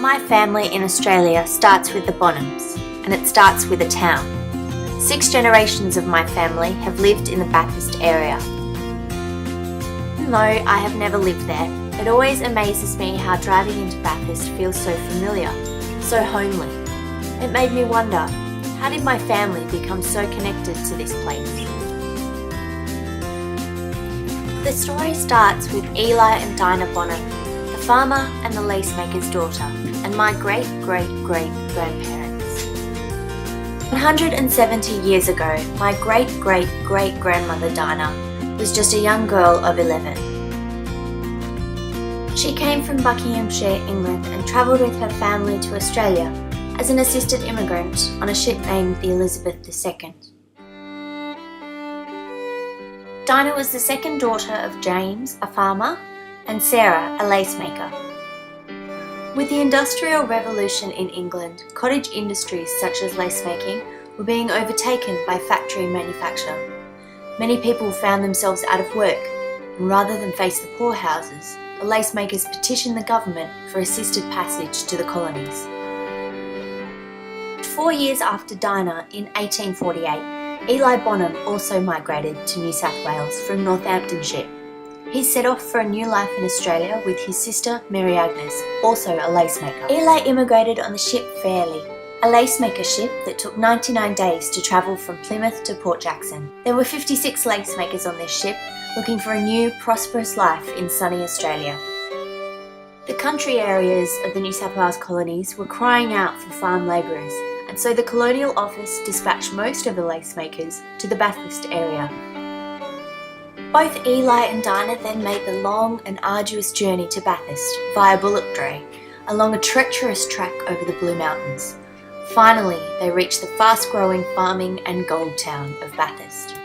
My family in Australia starts with the Bonhams, and it starts with a town. 6 generations of my family have lived in the Bathurst area. Even though I have never lived there, it always amazes me how driving into Bathurst feels so familiar, so homely. It made me wonder, how did my family become so connected to this place? The story starts with Eli and Dinah Bonham, the farmer and the lacemaker's daughter, and my great-great-great-grandparents. 170 years ago, my great-great-great-grandmother Dinah was just a young girl of 11. She came from Buckinghamshire, England, and travelled with her family to Australia as an assisted immigrant on a ship named the Elizabeth II. Dinah was the second daughter of James, a farmer, and Sarah, a lacemaker. With the Industrial Revolution in England, cottage industries such as lacemaking were being overtaken by factory manufacture. Many people found themselves out of work, and rather than face the poorhouses, the lacemakers petitioned the government for assisted passage to the colonies. 4 years after Dinah, in 1848, Eli Bonham also migrated to New South Wales from Northamptonshire. He set off for a new life in Australia with his sister Mary Agnes, also a lacemaker. Eli immigrated on the ship Fairlie, a lacemaker ship that took 99 days to travel from Plymouth to Port Jackson. There were 56 lacemakers on this ship, looking for a new, prosperous life in sunny Australia. The country areas of the New South Wales colonies were crying out for farm labourers, and so the Colonial Office dispatched most of the lacemakers to the Bathurst area. Both Eli and Dinah then made the long and arduous journey to Bathurst via bullock dray, along a treacherous track over the Blue Mountains. Finally, they reached the fast-growing farming and gold town of Bathurst.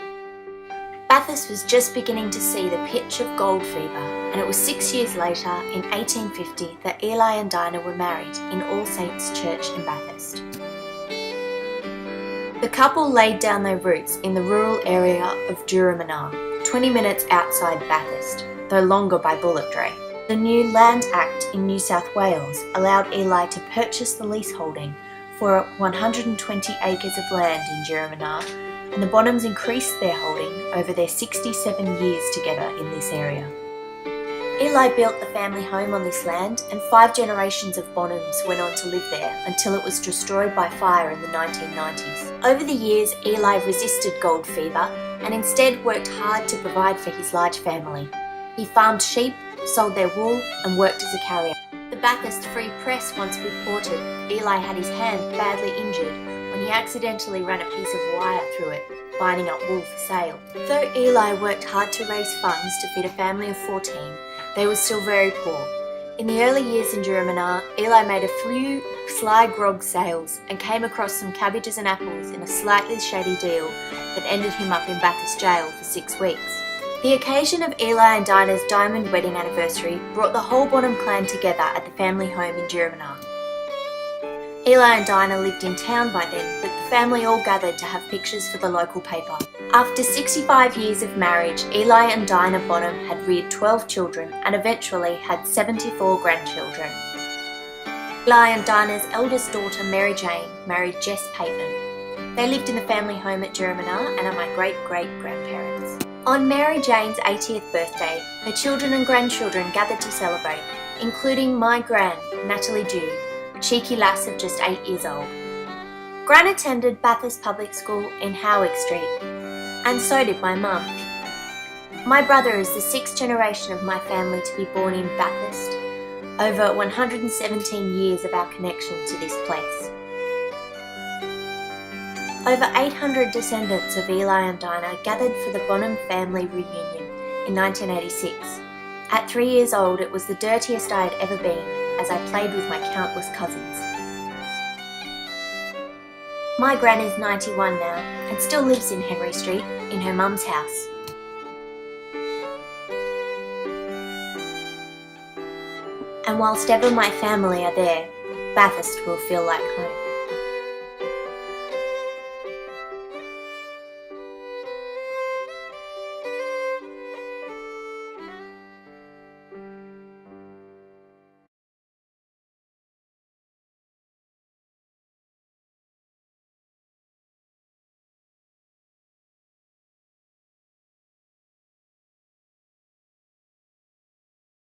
Bathurst was just beginning to see the pitch of gold fever, and it was 6 years later, in 1850, that Eli and Dinah were married in All Saints Church in Bathurst. The couple laid down their roots in the rural area of Juramana, 20 minutes outside Bathurst, though longer by bullock dray. The new Land Act in New South Wales allowed Eli to purchase the leaseholding for 120 acres of land in Juramana, and the Bonhams increased their holding over their 67 years together in this area. Eli built the family home on this land, and 5 generations of Bonhams went on to live there until it was destroyed by fire in the 1990s. Over the years, Eli resisted gold fever and instead worked hard to provide for his large family. He farmed sheep, sold their wool, and worked as a carrier. The Bathurst Free Press once reported Eli had his hand badly injured when he accidentally ran a piece of wire through it, binding up wool for sale. Though Eli worked hard to raise funds to feed a family of 14, they were still very poor. In the early years in Juramana, Eli made a few sly grog sales and came across some cabbages and apples in a slightly shady deal that ended him up in Bathurst jail for 6 weeks. The occasion of Eli and Dinah's diamond wedding anniversary brought the whole Bonham clan together at the family home in Juramana. Eli and Dinah lived in town by then, but the family all gathered to have pictures for the local paper. After 65 years of marriage, Eli and Dinah Bonham had reared 12 children and eventually had 74 grandchildren. Eli and Dinah's eldest daughter, Mary Jane, married Jess Pateman. They lived in the family home at Juramana and are my great-great-grandparents. On Mary Jane's 80th birthday, her children and grandchildren gathered to celebrate, including my gran, Natalie Dew, a cheeky lass of just 8 years old. Gran attended Bathurst Public School in Howick Street, and so did my mum. My brother is the 6th generation of my family to be born in Bathurst, over 117 years of our connection to this place. Over 800 descendants of Eli and Dinah gathered for the Bonham family reunion in 1986. At 3 years old, it was the dirtiest I had ever been, as I played with my countless cousins. My gran is 91 now and still lives in Henry Street in her mum's house. And whilst ever my family are there, Bathurst will feel like home.